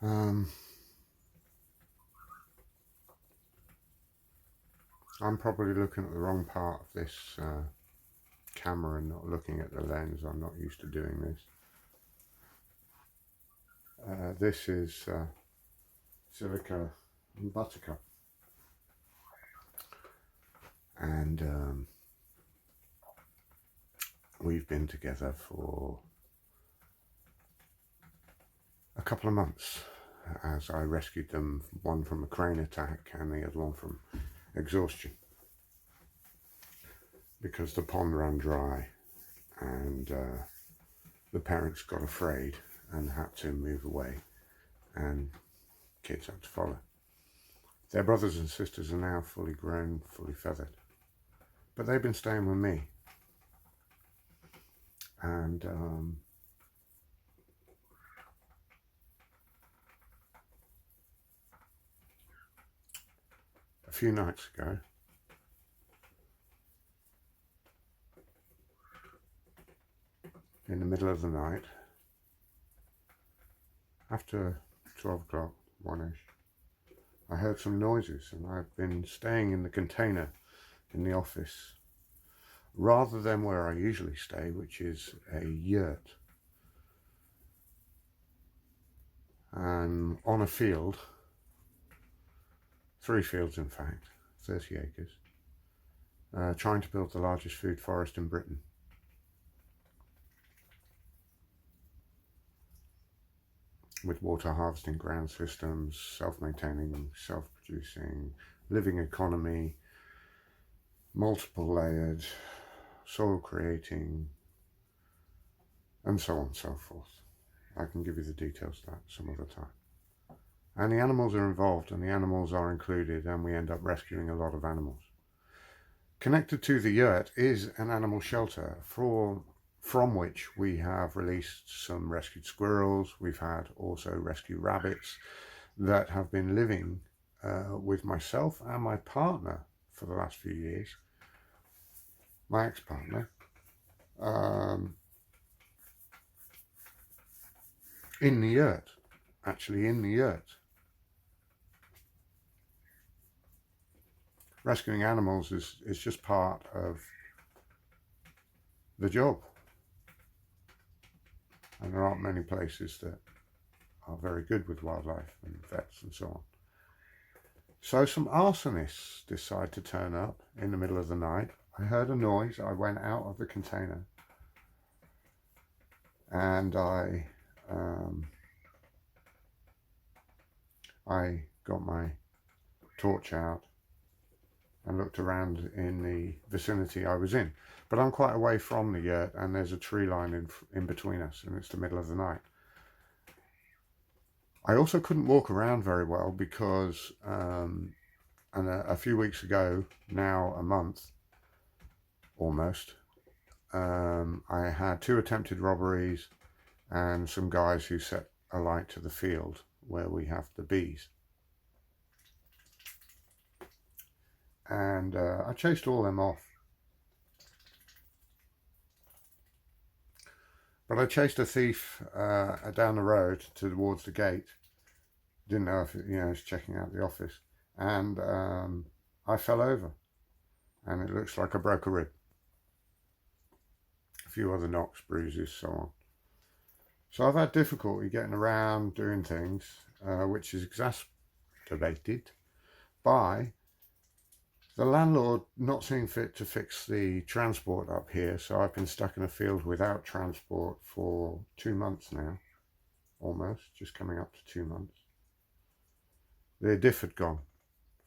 I'm probably looking at the wrong part of this camera and not looking at the lens. I'm not used to doing this. This is Silica and Buttercup, and we've been together for a couple of months as I rescued them, one from a crane attack and the other one from exhaustion, because the pond ran dry and the parents got afraid and had to move away, and kids had to follow. Their brothers and sisters are now fully grown, fully feathered, but they've been staying with me. And a few nights ago, in the middle of the night, after 12 o'clock, 1ish, I heard some noises, and I've been staying in the container in the office rather than where I usually stay, which is a yurt. I'm on a field, 3 fields in fact, 30 acres, trying to build the largest food forest in Britain. With water harvesting ground systems, self-maintaining, self-producing, living economy, multiple layered, soil creating, and so on and so forth. I can give you the details of that some other time. And the animals are involved, and the animals are included, and we end up rescuing a lot of animals. Connected to the yurt is an animal shelter from which we have released some rescued squirrels. We've had also rescued rabbits that have been living with myself and my partner for the last few years, my ex-partner, in the yurt, actually in the yurt. Rescuing animals is just part of the job. And there aren't many places that are very good with wildlife and vets and so on. So some arsonists decide to turn up in the middle of the night. I heard a noise. I went out of the container and I got my torch out and looked around in the vicinity I was in. But I'm quite away from the yurt, and there's a tree line in between us, and it's the middle of the night. I also couldn't walk around very well because a few weeks ago, now a month almost, I had 2 attempted robberies and some guys who set alight to the field where we have the bees. And I chased all them off. But I chased a thief down the road towards the gate. Didn't know if he was checking out the office. And I fell over. And it looks like I broke a rib. A few other knocks, bruises, so on. So I've had difficulty getting around, doing things, which is exacerbated by the landlord not seeing fit to fix the transport up here. So I've been stuck in a field without transport for 2 months now, almost, just coming up to 2 months. The diff had gone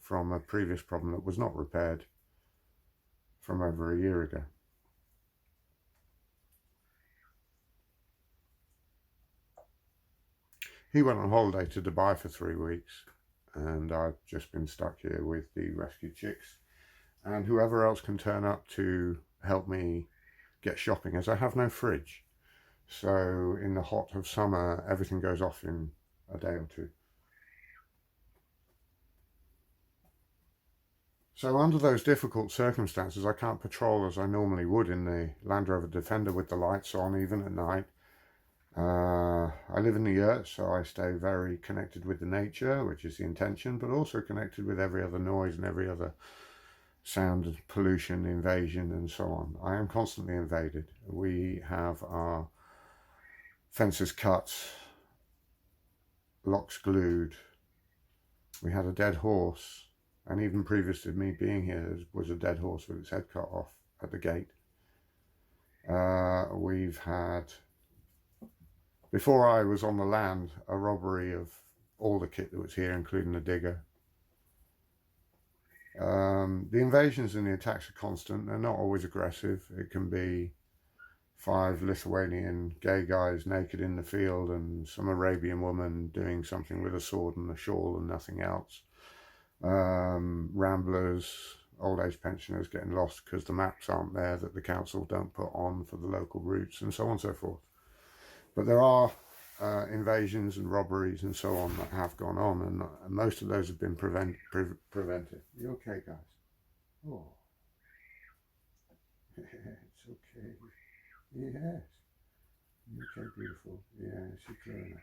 from a previous problem that was not repaired from over a year ago. He went on holiday to Dubai for 3 weeks, and I've just been stuck here with the rescued chicks and whoever else can turn up to help me get shopping, as I have no fridge. So in the hot of summer, everything goes off in a day or 2. So under those difficult circumstances, I can't patrol as I normally would in the Land Rover Defender with the lights on, even at night. I live in the Yurt, so I stay very connected with the nature, which is the intention, but also connected with every other noise and every other sound, pollution, invasion, and so on. I am constantly invaded. We have our fences cut, locks glued. We had a dead horse, and even previous to me being here was a dead horse with its head cut off at the gate. We've had, before I was on the land, a robbery of all the kit that was here, including the digger. The invasions and the attacks are constant. They're not always aggressive. It can be 5 Lithuanian gay guys naked in the field and some Arabian woman doing something with a sword and a shawl and nothing else. Ramblers, old age pensioners getting lost because the maps aren't there that the council don't put on for the local routes, and so on and so forth. But there are invasions and robberies and so on that have gone on, and most of those have been prevented. You okay, guys? Oh, it's okay. Yes. Okay, beautiful. Yeah, she's clear enough.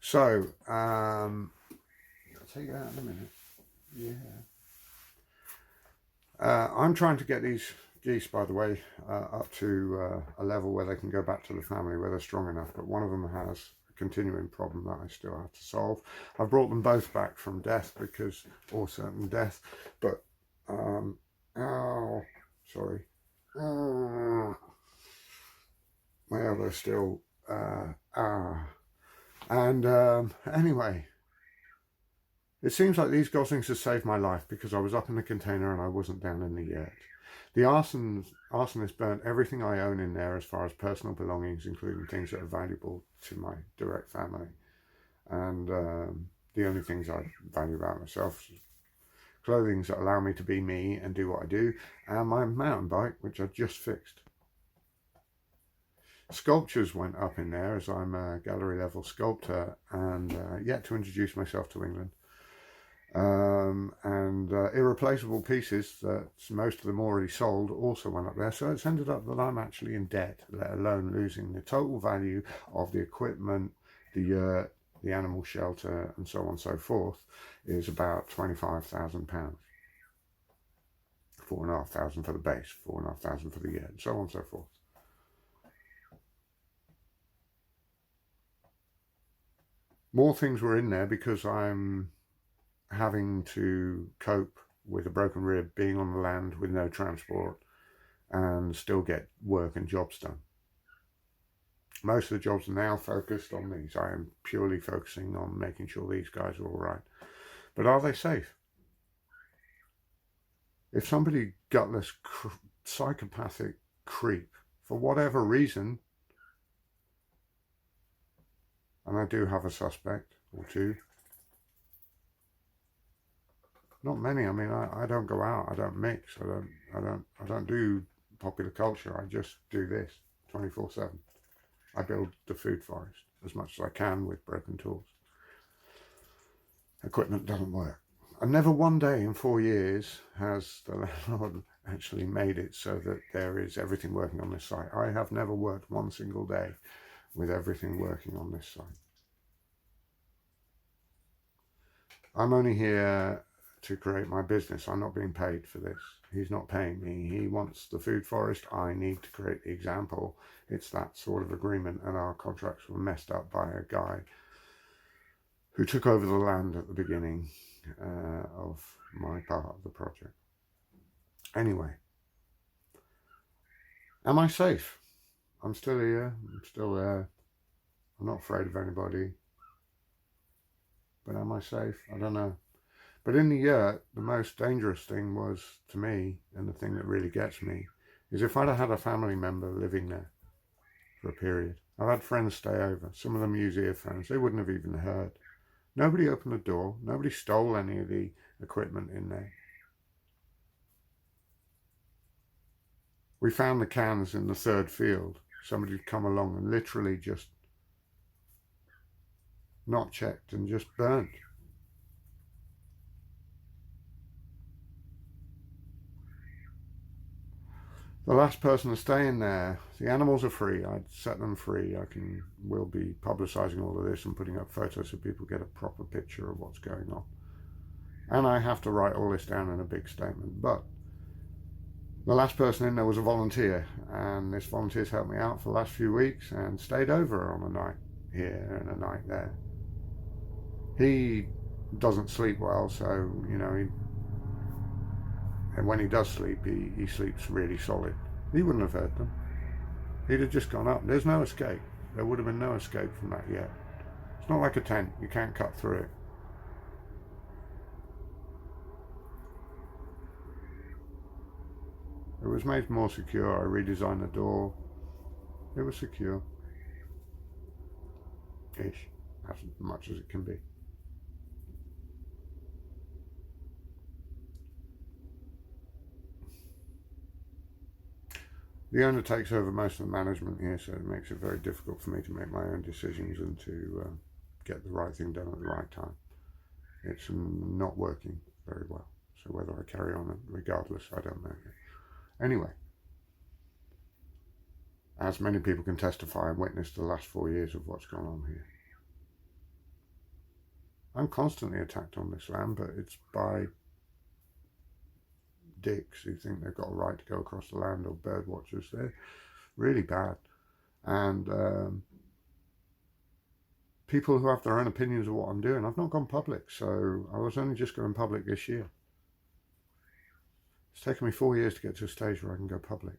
So, I'll take you out in a minute. Yeah. I'm trying to get these geese, by the way, up to a level where they can go back to the family, where they're strong enough, but one of them has a continuing problem that I still have to solve. I've brought them both back from death or certain death, but ow, sorry, my elbow's still and anyway, it seems like these goslings have saved my life because I was up in the container and I wasn't down in the Yurt. The arsonist burnt everything I own in there as far as personal belongings, including things that are valuable to my direct family. And the only things I value about myself is clothing that allow me to be me and do what I do, and my mountain bike, which I just fixed. Sculptures went up in there as I'm a gallery level sculptor and yet to introduce myself to England. Irreplaceable pieces that most of them already sold also went up there, so it's ended up that I'm actually in debt, let alone losing the total value of the equipment, the yurt, the animal shelter, and so on and so forth, is about £25,000. £4,500 for the base, £4,500 for the yurt, and so on and so forth. More things were in there because I'm having to cope with a broken rib, being on the land with no transport, and still get work and jobs done. Most of the jobs are now focused on these. I am purely focusing on making sure these guys are all right. But are they safe? If somebody gutless, psychopathic creep, for whatever reason, and I do have a suspect or two, not many. I mean, I don't go out. I don't mix. I don't do popular culture. I just do this 24/7. I build the food forest as much as I can with broken tools. Equipment doesn't work. And never one day in 4 years has the landlord actually made it so that there is everything working on this site. I have never worked one single day with everything working on this site. I'm only here to create my business. I'm not being paid for this. He's not paying me. He wants the food forest. I need to create the example. It's that sort of agreement, and our contracts were messed up by a guy who took over the land at the beginning of my part of the project. Anyway, am I safe? I'm still here. I'm still there. I'm not afraid of anybody. But am I safe? I don't know. But in the Yurt, the most dangerous thing was, to me, and the thing that really gets me, is if I'd have had a family member living there for a period. I've had friends stay over. Some of them use earphones. They wouldn't have even heard. Nobody opened the door. Nobody stole any of the equipment in there. We found the cans in the third field. Somebody had come along and literally just not checked and just burnt. The last person to stay in there, the animals are free. I'd set them free. We'll be publicising all of this and putting up photos so people get a proper picture of what's going on. And I have to write all this down in a big statement. But the last person in there was a volunteer, and this volunteer's helped me out for the last few weeks and stayed over on a night here and a night there. He doesn't sleep well, so, and when he does sleep, he sleeps really solid. He wouldn't have hurt them. He'd have just gone up. There's no escape. There would have been no escape from that yet. It's not like a tent. You can't cut through it. It was made more secure. I redesigned the door. It was secure. Ish. As much as it can be. The owner takes over most of the management here, so it makes it very difficult for me to make my own decisions and to get the right thing done at the right time. It's not working very well. So whether I carry on regardless, I don't know. Anyway, as many people can testify and witness the last 4 years of what's gone on here. I'm constantly attacked on this land, but it's by dicks who think they've got a right to go across the land, or bird watchers. They're really bad. And people who have their own opinions of what I'm doing. I've not gone public, so I was only just going public this year. It's taken me 4 years to get to a stage where I can go public.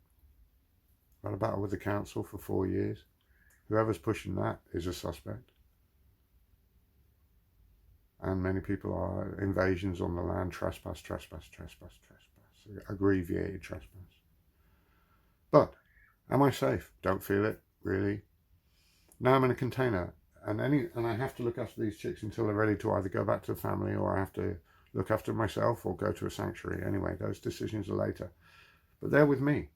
I've had a battle with the council for 4 years. Whoever's pushing that is a suspect. And many people are invasions on the land, trespass, aggregated trespass. But am I safe? Don't feel it, really. Now I'm in a container, and I have to look after these chicks until they're ready to either go back to the family, or I have to look after myself or go to a sanctuary. Anyway, those decisions are later. But they're with me.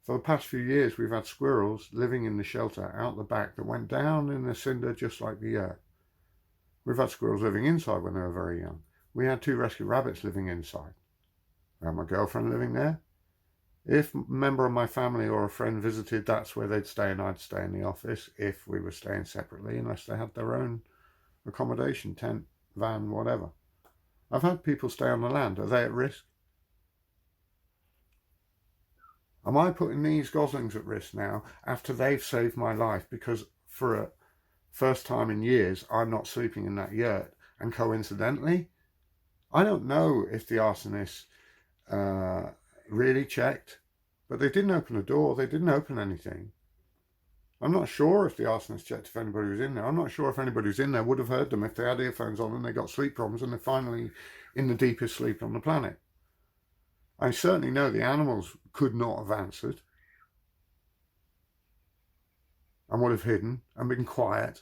For the past few years, we've had squirrels living in the shelter out the back that went down in the cinder just like the Yurt. We've had squirrels living inside when they were very young. We had 2 rescue rabbits living inside. I had my girlfriend living there. If a member of my family or a friend visited, that's where they'd stay, and I'd stay in the office if we were staying separately, unless they had their own accommodation, tent, van, whatever. I've had people stay on the land. Are they at risk? Am I putting these goslings at risk now after they've saved my life? Because for a first time in years, I'm not sleeping in that yurt. And coincidentally, I don't know if the arsonists really checked, but they didn't open the door. They didn't open anything. I'm not sure if the arsonists checked if anybody was in there. I'm not sure if anybody who's in there would have heard them if they had earphones on and they got sleep problems and they're finally in the deepest sleep on the planet. I certainly know the animals could not have answered and would have hidden and been quiet